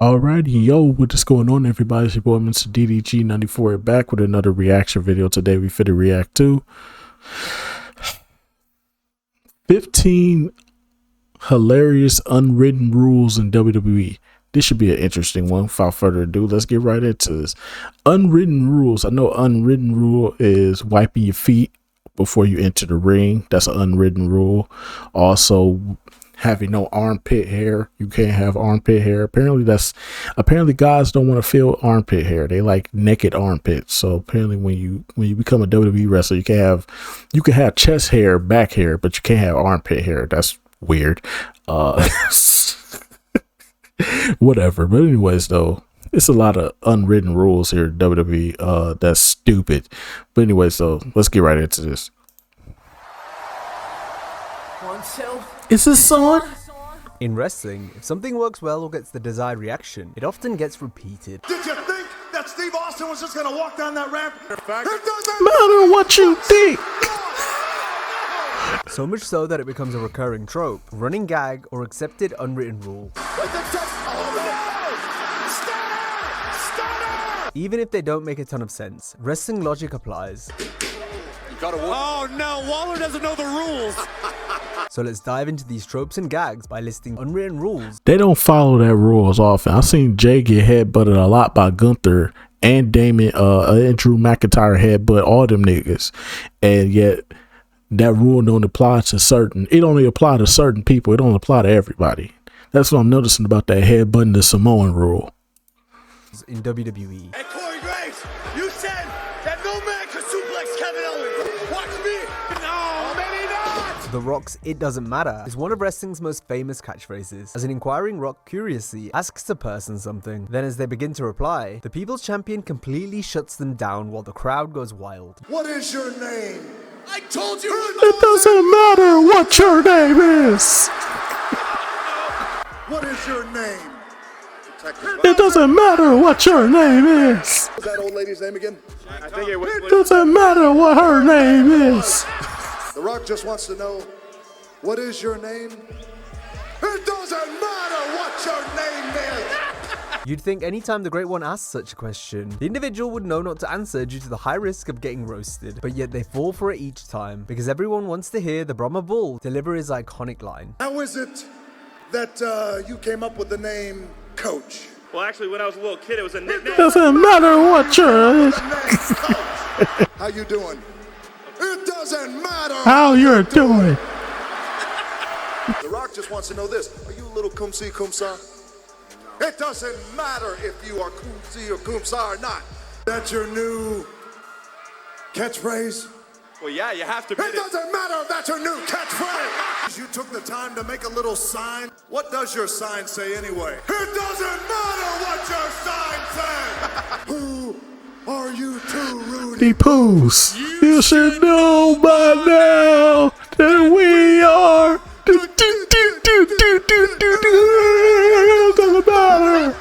Alrighty, yo, what is going on, everybody? It's your boy, Mr. DDG94, back with another reaction video. Today, we finna react to 15 hilarious unwritten rules in WWE. This should be an interesting one. Without further ado, let's get right into this. Unwritten rules. I know unwritten rule is wiping your feet before you enter the ring. That's an unwritten rule. Also, having no armpit hair. You can't have armpit hair. Apparently guys don't want to feel armpit hair. They like naked armpits. So apparently when you become a WWE wrestler, you can have chest hair, back hair, but you can't have armpit hair. That's weird. Whatever. But anyways, though, it's a lot of unwritten rules here at WWE. That's stupid. But anyways, though, let's get right into this. Is this on? In wrestling, if something works well or gets the desired reaction, it often gets repeated. Did you think that Steve Austin was just gonna walk down that ramp? It doesn't Matter what you think. So much so that it becomes a recurring trope, running gag, or accepted unwritten rule. Even if they don't make a ton of sense, wrestling logic applies. Oh no, Waller doesn't know the rules. So let's dive into these tropes and gags by listing unwritten rules. They don't follow that rule as often. I've seen Jay get headbutted a lot by Gunther and Damon, and Drew McIntyre headbutt all them niggas, and yet that rule don't apply to certain. It only apply to certain people. It don't apply to everybody. That's what I'm noticing about that headbutting the Samoan rule In WWE. Hey Corey Graves, you said that no man could suplex Kevin Owens. Watch me. No, maybe not. The Rock's "It doesn't matter" is one of wrestling's most famous catchphrases. As an inquiring Rock curiously asks a person something, then as they begin to reply, the People's Champion completely shuts them down while the crowd goes wild. What is your name? I told you. It doesn't matter what your name is. What is your name? It doesn't matter what your name is. What's that old lady's name again? I think It doesn't matter what her name is. The Rock just wants to know, what is your name? It doesn't matter what your name is. You'd think anytime the Great One asks such a question, the individual would know not to answer due to the high risk of getting roasted, but yet they fall for it each time because everyone wants to hear the Brahma Bull deliver his iconic line. How is it that you came up with the name Coach? Well, actually, when I was a little kid, it was a nickname. Doesn't matter what your How you doing? It doesn't matter how you're doing. The Rock just wants to know this. Are you a little kumsi kumsa? It doesn't matter if you are kumsi or kumsa or not. That's your new catchphrase? Well, yeah, you have to be. It doesn't matter if that's your new catchphrase. You took the time to make a little sign. What does your sign say anyway? It doesn't matter what your sign says. Who are you two, Rudy? The Poos. You should know by now that we are. Doesn't matter.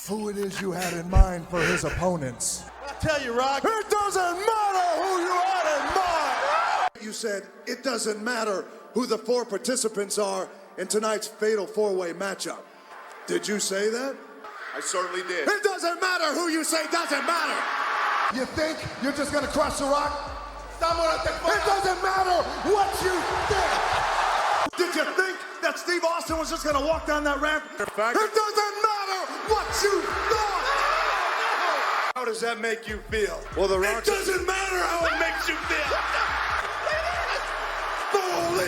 Who it is you had in mind for his opponents? I tell you, Rock, it doesn't matter who you had in mind. You said it doesn't matter who the 4 participants are in tonight's fatal 4-way matchup. Did you say that? I certainly did. It doesn't matter who you say doesn't matter. You think you're just gonna crush the Rock? It doesn't matter what you think. Did you think that Steve Austin was just gonna walk down that ramp? It doesn't matter what you thought. How does that make you feel? Well, the Rock. It doesn't matter how it makes you feel.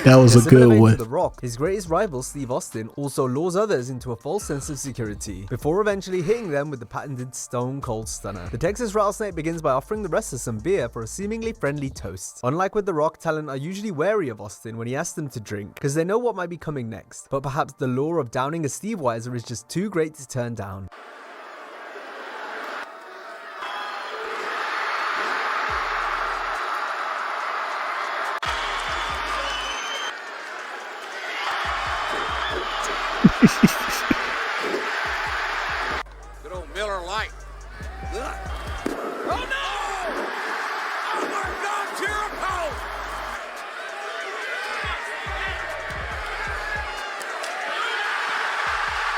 That was a Similar good vein to one. The Rock, his greatest rival Steve Austin also lures others into a false sense of security before eventually hitting them with the patented Stone Cold Stunner. The Texas Rattlesnake begins by offering the wrestler some beer for a seemingly friendly toast. Unlike with The Rock, talent are usually wary of Austin when he asks them to drink because they know what might be coming next, but perhaps the lure of downing a Steve Weiser is just too great to turn down. Good old Miller Lite. Oh no! Oh my God, Jericho!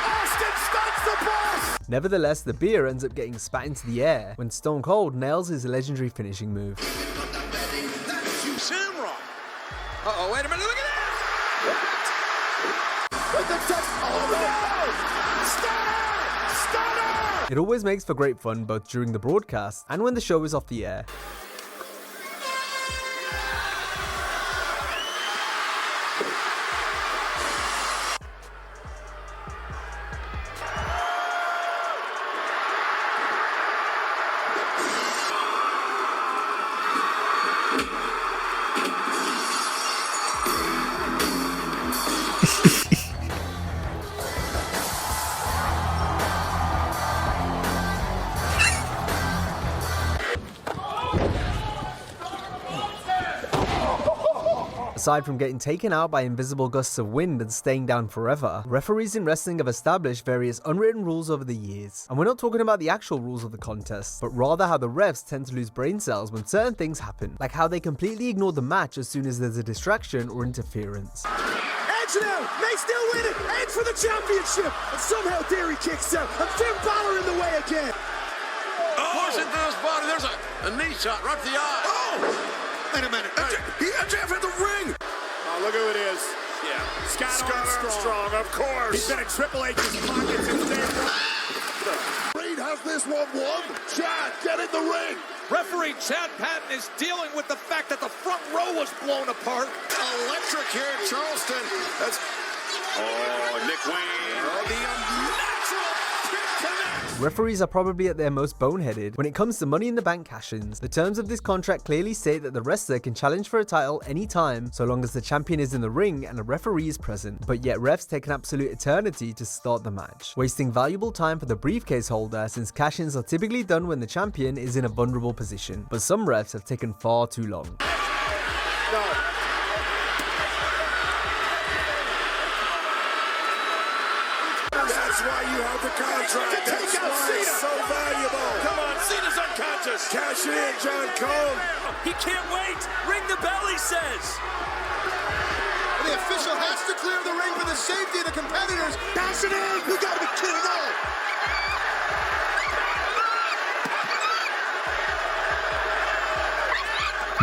Austin That's the boss! Nevertheless, the beer ends up getting spat into the air when Stone Cold nails his legendary finishing move. Shamrock. Uh-oh, wait a minute, look at that! With the touch. Oh no! Stunner! Stunner! It always makes for great fun both during the broadcast and when the show is off the air. Aside from getting taken out by invisible gusts of wind and staying down forever, referees in wrestling have established various unwritten rules over the years. And we're not talking about the actual rules of the contest, but rather how the refs tend to lose brain cells when certain things happen, like how they completely ignore the match as soon as there's a distraction or interference. Edge now! May still win it! Edge for the championship! And somehow Theory kicks out, and Finn Balor in the way again! Push into his body, there's a knee shot right to the eye. Oh! Wait a minute. MJF at the ring. Oh, look who it is. Yeah. Scott Armstrong, of course. He's been in Triple H's pocket since day one. Reed has this one won. Chad, get in the ring. Referee Chad Patton is dealing with the fact that the front row was blown apart. Electric here in Charleston. That's Nick Wayne. Oh, the unnatural connect. Referees are probably at their most boneheaded when it comes to Money in the Bank cash-ins. The terms of this contract clearly state that the wrestler can challenge for a title anytime, so long as the champion is in the ring and a referee is present. But yet refs take an absolute eternity to start the match, wasting valuable time for the briefcase holder since cash-ins are typically done when the champion is in a vulnerable position. But some refs have taken far too long. No. That's why you have the contract. That's why it's so valuable. Come on, Cena's unconscious. Cash it in, John Cole. He can't wait. Ring the bell, he says. The official has to clear the ring for the safety of the competitors. Cash it in. You gotta be kidding on.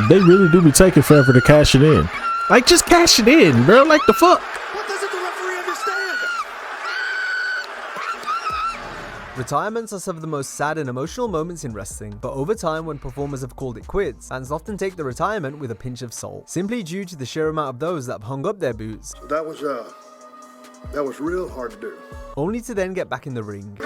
They really do be taking forever to cash it in. Like, just cash it in, bro. Like, the fuck? What doesn't the referee understand? Retirements are some of the most sad and emotional moments in wrestling, but over time when performers have called it quits, fans often take the retirement with a pinch of salt, simply due to the sheer amount of those that have hung up their boots, That was real hard to do. only to then get back in the ring.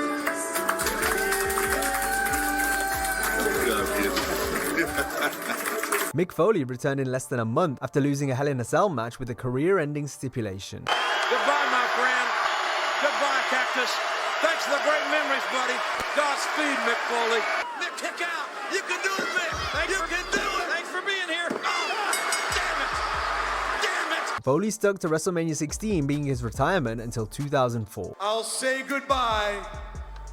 Mick Foley returned in less than a month after losing a Hell in a Cell match with a career-ending stipulation. Goodbye, my friend. Goodbye, Cactus. Thanks for the great memories, buddy. Godspeed, Mick Foley. Mick, kick out. You can do it, Mick. You can do it. Thanks for being here. Oh, damn it. Damn it. Foley stuck to WrestleMania 16 being his retirement until 2004. I'll say goodbye,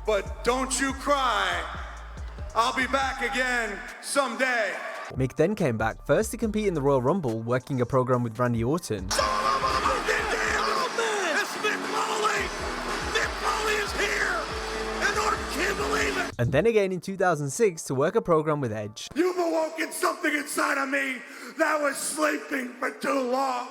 but don't you cry. I'll be back again someday. Mick then came back, first to compete in the Royal Rumble, working a program with Randy Orton. Oh, man. It's Mick Foley. Mick Foley is here. And Orton can't believe it. And then again in 2006 to work a program with Edge. You've awoken something inside of me that was sleeping for too long.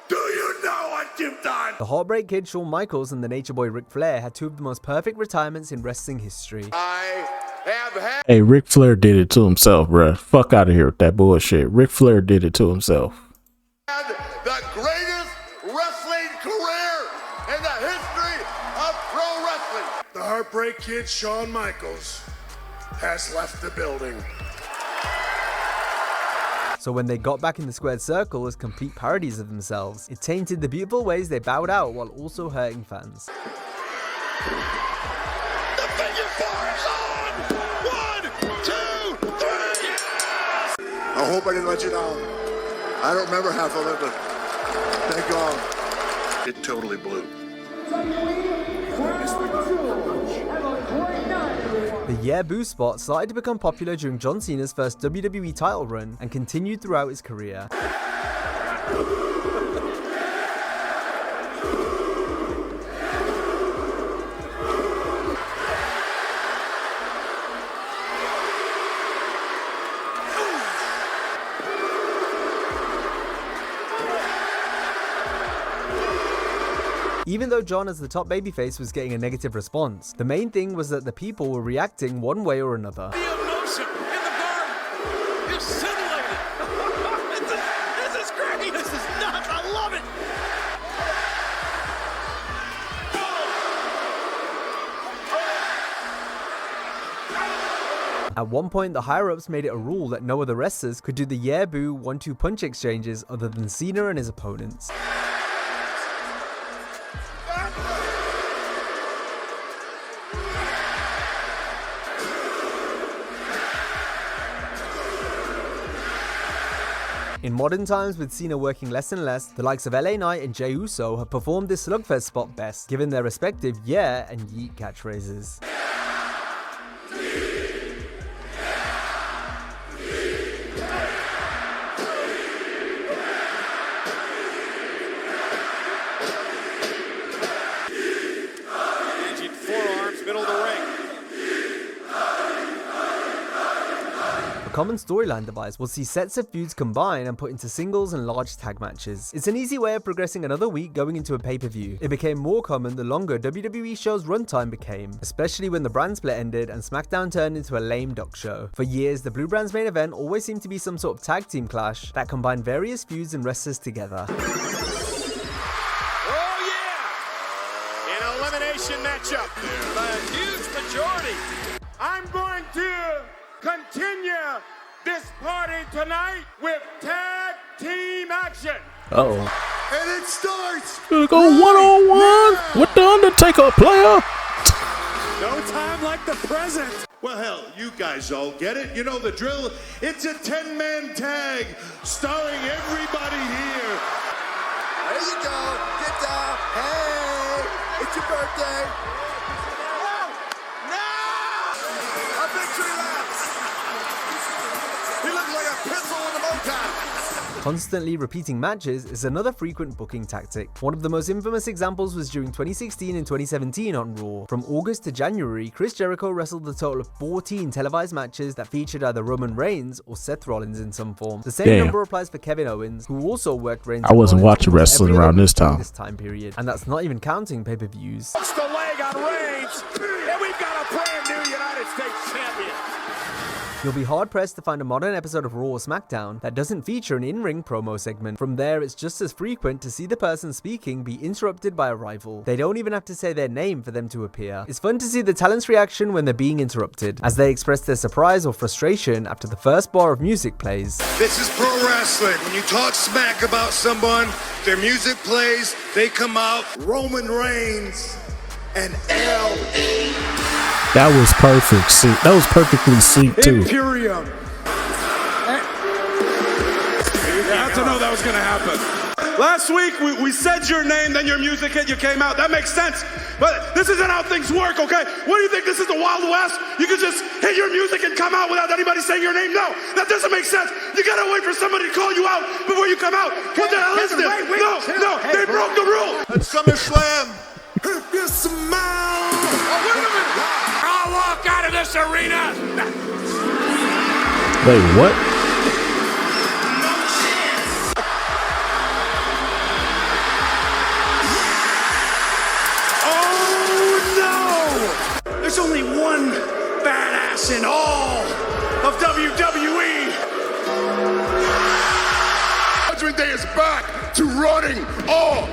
Do you know what you've done? The Heartbreak Kid Shawn Michaels and the Nature Boy Ric Flair had two of the most perfect retirements in wrestling history. I have had Hey, Ric Flair did it to himself, bruh. Fuck out of here with that bullshit. Ric Flair did it to himself. the greatest wrestling career in the history of pro wrestling. The Heartbreak Kid Shawn Michaels has left the building. So when they got back in the squared circle as complete parodies of themselves, it tainted the beautiful ways they bowed out while also hurting fans. The figure four is on! 1, 2, 3! I hope I didn't let you down. I don't remember half of it, but thank God. It totally blew. The Yeah Boo spot started to become popular during John Cena's first WWE title run and continued throughout his career. even though John as the top babyface was getting a negative response. The main thing was that the people were reacting one way or another. The emotion in the garden is scintillating. This is great. This is nuts. I love it. At one point, the higher-ups made it a rule that no other wrestlers could do the yeah boo 1-2 punch exchanges other than Cena and his opponents. In modern times, with Cena working less and less, the likes of LA Knight and Jey Uso have performed this slugfest spot best, given their respective yeah and yeet catchphrases. Middle of the ring. A common storyline device will see sets of feuds combine and put into singles and large tag matches. It's an easy way of progressing another week going into a pay-per-view. It became more common the longer WWE show's runtime became, especially when the brand split ended and SmackDown turned into a lame duck show. For years, the Blue Brand's main event always seemed to be some sort of tag team clash that combined various feuds and wrestlers together. Elimination matchup by a huge majority. I'm going to continue this party tonight with tag team action. Uh-oh. And it starts. Gonna go one-on-one with the Undertaker, player. No time like the present. Well, hell, you guys all get it. You know the drill. It's a 10-man tag starring everybody here. There you go. Get down. Hey, it's your birthday. No! A victory lap. He looks like a pistol in the Motown. Constantly repeating matches is another frequent booking tactic. One of the most infamous examples was during 2016 and 2017 on Raw. From August to January, Chris Jericho wrestled a total of 14 televised matches that featured either Roman Reigns or Seth Rollins in some form. The same number applies for Kevin Owens, who also worked Reigns. I wasn't watching wrestling around this time. Period, and that's not even counting pay-per-views. It's the leg on Reigns, and we've got a brand new United States champion. You'll be hard-pressed to find a modern episode of Raw or SmackDown that doesn't feature an in-ring promo segment. From there, it's just as frequent to see the person speaking be interrupted by a rival. They don't even have to say their name for them to appear. It's fun to see the talent's reaction when they're being interrupted, as they express their surprise or frustration after the first bar of music plays. This is pro wrestling. When you talk smack about someone, their music plays, they come out. Roman Reigns and L. That was perfect. See, that was perfectly synced too. Imperium. You have to know that was going to happen. Last week, we said your name, then your music hit, you came out. That makes sense. But this isn't how things work, okay? What do you think? This is the Wild West? You can just hit your music and come out without anybody saying your name? No, that doesn't make sense. You got to wait for somebody to call you out before you come out. What the hell is this? No, they broke the rule. At SummerSlam, if you smile. Oh, wait a minute. I'll walk out of this arena. Wait, what? Oh, no! There's only one badass in all of WWE. Judgment Day is back to running all.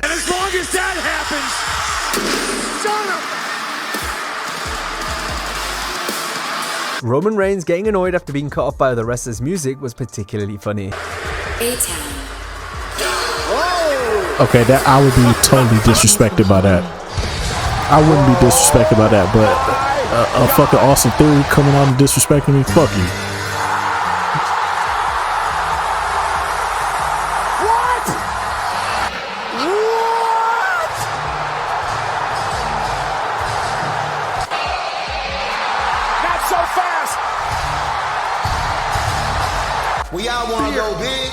And as long as that happens, son of... Roman Reigns getting annoyed after being cut off by the wrestler's music was particularly funny. A-Town. Okay, that I would be totally disrespected by that. I wouldn't be disrespected by that, but a fucking Austin Theory coming out and disrespecting me, fuck you. So fast. We all want to go big.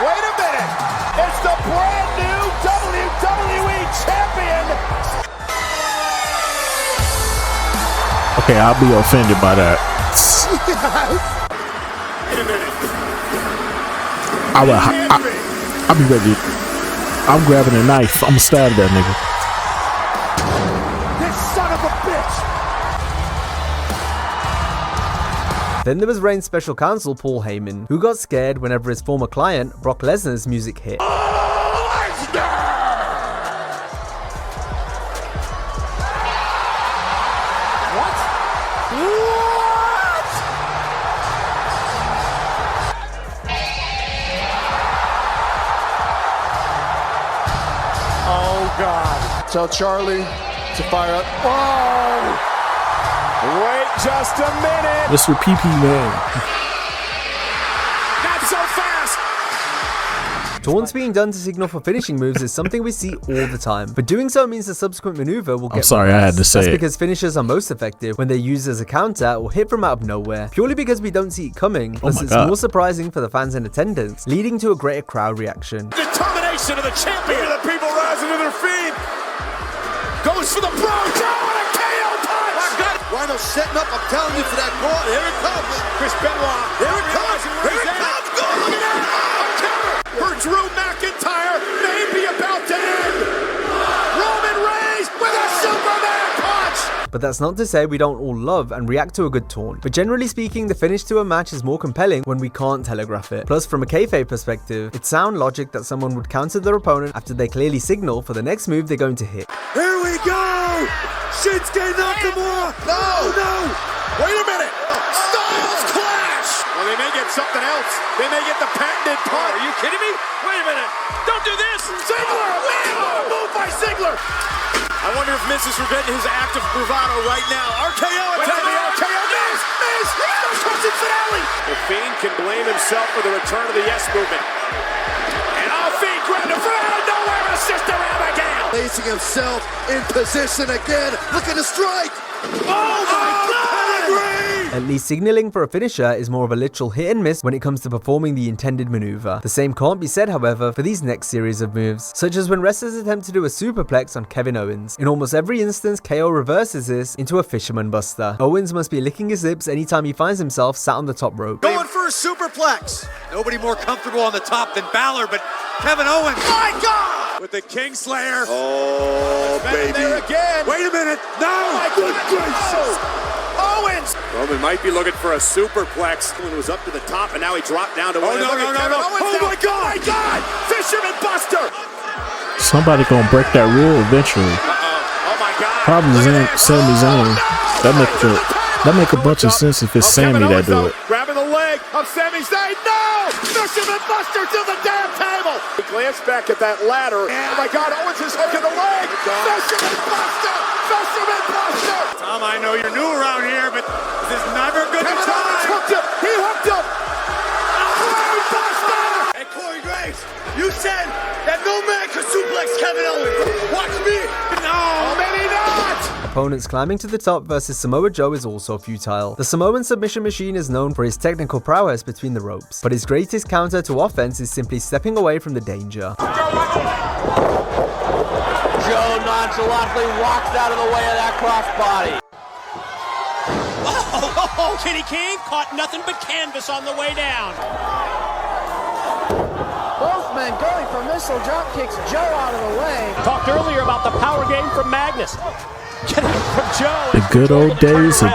Wait a minute. It's the brand new WWE Champion. Okay, I'll be offended by that. I'll be ready. I'm grabbing a knife. I'm gonna stab that nigga. This son of a bitch! Then there was Reigns' special counsel Paul Heyman, who got scared whenever his former client, Brock Lesnar's music hit. Tell Charlie to fire up. Oh! Wait just a minute. Mr. PP man. Not so fast. Taunts being done to signal for finishing moves is something we see all the time, but doing so means the subsequent maneuver will get I'm sorry, I had to say That's it. because finishers are most effective when they're used as a counter or hit from out of nowhere, purely because we don't see it coming, plus my it's God. more surprising for the fans in attendance, leading to a greater crowd reaction. Determination of the champion. Look at the people rising to their feet. Goes for the bro. Down a KO punch. Rhino setting up, I'm telling you, for that goal. Here it comes. Chris Benoit. Here it comes. Here it comes. Go. Look at that. For Drew McIntyre may be about to end. Roman Reigns with a Superman punch. But that's not to say we don't all love and react to a good taunt. But generally speaking, the finish to a match is more compelling when we can't telegraph it. Plus, from a kayfabe perspective, it's sound logic that someone would counter their opponent after they clearly signal for the next move they're going to hit. Here we go. Shinsuke Nakamura. No. Wait a minute. Styles clash. Well, they may get something else. They may get the patented punch. Are you kidding me? Wait a minute. Don't do this. Ziggler. Move by Ziggler. I wonder if Miz is regretting his act of bravado right now. RKO attack. RKO. Miz. Touching finale. The Fiend can blame himself for the return of the Yes movement. And Fiend grabbed him from out of nowhere. Assist Abigail. Placing himself in position again. Looking to strike. Oh my God. At least signaling for a finisher is more of a literal hit and miss when it comes to performing the intended maneuver. The same can't be said, however, for these next series of moves, such as when wrestlers attempt to do a superplex on Kevin Owens. In almost every instance, KO reverses this into a fisherman buster. Owens must be licking his lips anytime he finds himself sat on the top rope. Going for a superplex. Nobody more comfortable on the top than Balor, but Kevin Owens. My God! With the Kingslayer. Oh, baby. There again. Wait a minute. No. Oh my Good goodness. gracious. Owens. Roman might be looking for a superplex. He was up to the top, and now he dropped down to one. no. Oh my God. Fisherman Buster. Somebody gonna break that rule eventually. Oh my God. Probably Sami Zayn. That make a bunch of sense if it's Sammy that do it. Grabbing the leg of Sami Zayn. No! Fisherman Buster to the damn table. He glanced back at that ladder. Oh my God, Owens is hooking the leg. Fisherman Buster. Fisherman Buster. Tom, I know you're new around here, but this is never good to try. He hooked him. Hey, Corey Graves, you said that no man could suplex Kevin Owens. Watch me. No, maybe not. Opponents climbing to the top versus Samoa Joe is also futile. The Samoan submission machine is known for his technical prowess between the ropes, but his greatest counter to offense is simply stepping away from the danger. Joe nonchalantly walks out of the way of that crossbody. Oh, Kitty King caught nothing but canvas on the way down. Both men going for missile drop kicks Joe out of the way. Talked earlier about the power game from Magnus. Getting from Joe. The good old days of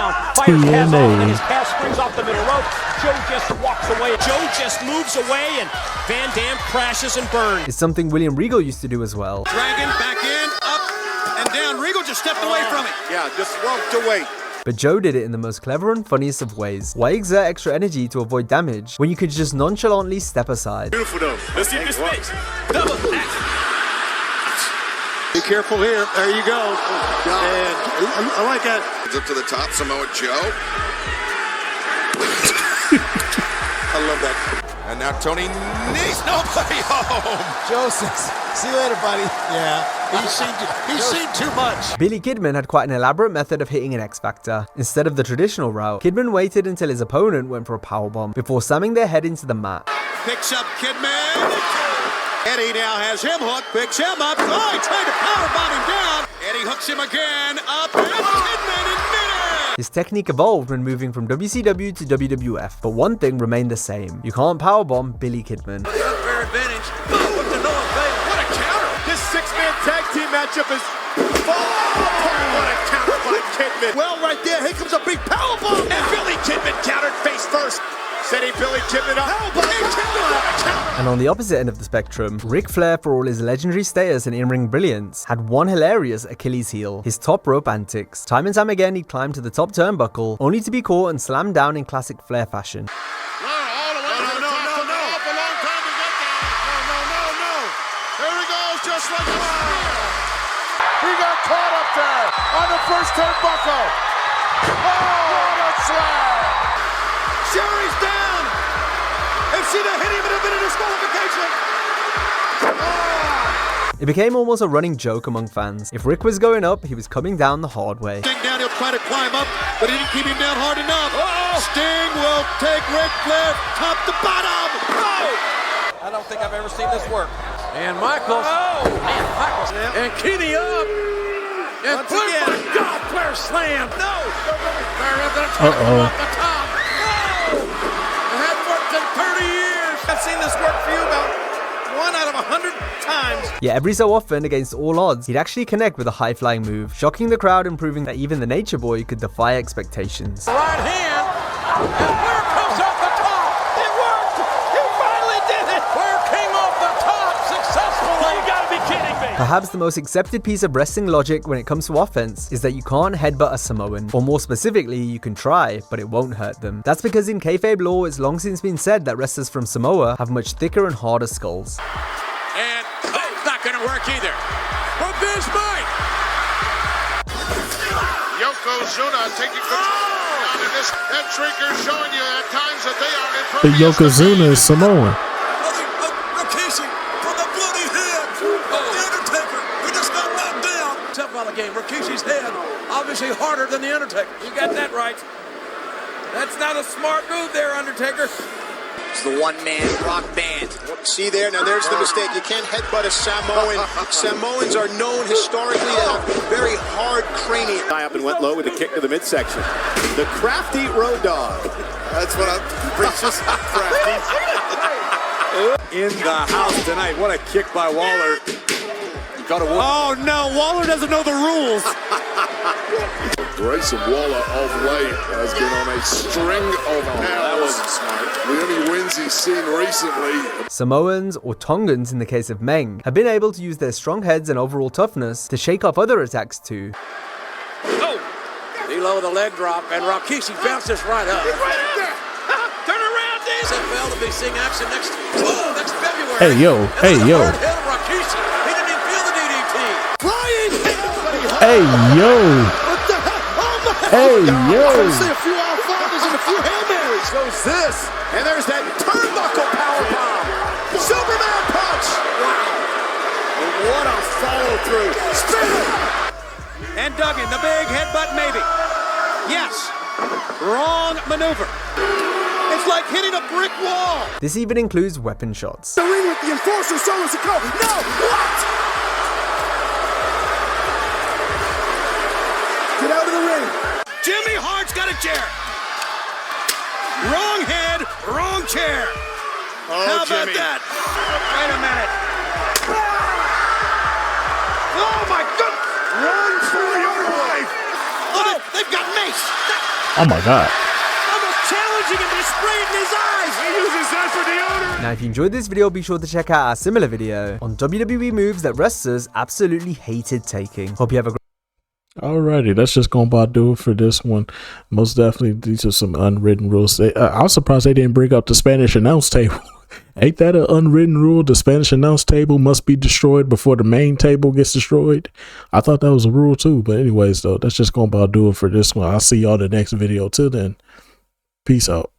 TNA. His pass springs off the middle rope. Joe just walks away. Joe just moves away and Van Dam crashes and burns. It's something William Regal used to do as well. Dragon back in, up, and down. Regal just stepped away from it. Yeah, just rumped away. But Joe did it in the most clever and funniest of ways. Why exert extra energy to avoid damage when you could just nonchalantly step aside? Beautiful though. Let's see this space. Double axe. Be careful here. There you go. And I like that. Up to the top, Samoa Joe. I love that. And now Tony Nese. Nobody home. Joe says, see you later, buddy. Yeah, he's seen too much. Billy Kidman had quite an elaborate method of hitting an X Factor. Instead of the traditional route, Kidman waited until his opponent went for a powerbomb before slamming their head into the mat. Picks up Kidman. Eddie now has him hooked. Picks him up. Oh, he tried to powerbomb him down. Eddie hooks him again. Up and Kidman in midair. His technique evolved when moving from WCW to WWF, but one thing remained the same. You can't powerbomb Billy Kidman. The unfair advantage. Look to no avail. What a counter! This six-man tag team matchup is... Oh, what a counter by Kidman. Well, right there, here comes a big powerbomb. And Billy Kidman countered face first. Setting Billy Kidman up. And on the opposite end of the spectrum, Ric Flair, for all his legendary status and in-ring brilliance, had one hilarious Achilles heel: his top rope antics. Time and time again, he'd climb to the top turnbuckle, only to be caught and slammed down in classic Flair fashion. Just like a spear. He got caught up there on the first turnbuckle. Oh, what a slam! Sherry's down. And Cena hit him in a bit of disqualification. It became almost a running joke among fans. If Rick was going up, he was coming down the hard way. Sting down, he'll try to climb up, but he didn't keep him down hard enough. Sting will take Ric Flair top to bottom. I don't think I've ever seen this work. And Michaels. Oh, man, Michaels. And Kenny up. And Once Flair, again. my God, Flair slam. No. Flair up the top. Uh-oh. Off the top. No. It hadn't worked in 30 years. I've seen this work for you about 1 out of 100 times. Yet every so often, against all odds, he'd actually connect with a high-flying move, shocking the crowd and proving that even the Nature Boy could defy expectations. Right hand. And Flair comes off the top. It worked. He finally did it. Flair came off the top successfully. You gotta be kidding me. Perhaps the most accepted piece of wrestling logic when it comes to offense is that you can't headbutt a Samoan, or more specifically, you can try, but it won't hurt them. That's because in kayfabe lore, it's long since been said that wrestlers from Samoa have much thicker and harder skulls. And it's not going to work either. But this might. Yokozuna taking control. And this head shrinker showing you at times that they are The impervious. Yokozuna is Samoan. Rikishi from the bloody head of The Undertaker. He just got knocked down. Tough on the game. Rikishi's head obviously harder than The Undertaker. You got that right. That's not a smart move there, Undertaker. It's the one-man rock band. See there? Now there's the mistake. You can't headbutt a Samoan. Samoans are known historically to have very hard cranium. Tie up and went low with a kick to the midsection. The crafty road dog. That's what I'm just crafty. In the house tonight. What a kick by Waller. Oh no, Waller doesn't know the rules. Grayson Waller of late has been on a string of that wasn't smart. The only wins he's seen recently. Samoans, or Tongans in the case of Meng, have been able to use their strong heads and overall toughness to shake off other attacks too. Oh! Below the leg drop, and Rikishi bounces right up. Turn around, Dave! XFL to be seeing action next February. Hey, yo. Hey, yo. Hard hit of Rikishi. He didn't even feel the DDT. Flying! Hey, yo. What the heck? Oh my Hey, yo. I see a few Alphonses and a few Hail Marys. Goes this. And there's that turnbuckle powerbomb. Superman punch. Wow. And what a follow through. Spinner. And Duggan, the big headbutt maybe. Yes. Wrong maneuver. It's like hitting a brick wall. This even includes weapon shots. The ring with the enforcer, solo Sikoa. No! What? Get out of the ring. Jimmy Hart's got a chair. Wrong head, wrong chair. How about that? Wait a minute. Oh my goodness! Run for your life! Oh, they've got mace. Oh my God. Almost challenging him to spray it in his eyes. He uses that for deodorant. Now if you enjoyed this video, be sure to check out our similar video on WWE moves that wrestlers absolutely hated taking. Hope you have a great Alrighty, that's just gonna about do it for this one. Most definitely, these are some unwritten rules. I was surprised they didn't bring up the Spanish announce table. Ain't that an unwritten rule? The Spanish announce table must be destroyed before the main table gets destroyed. I thought that was a rule too. But anyways, though, that's just gonna about do it for this one. I'll see y'all in the next video. Till then, peace out.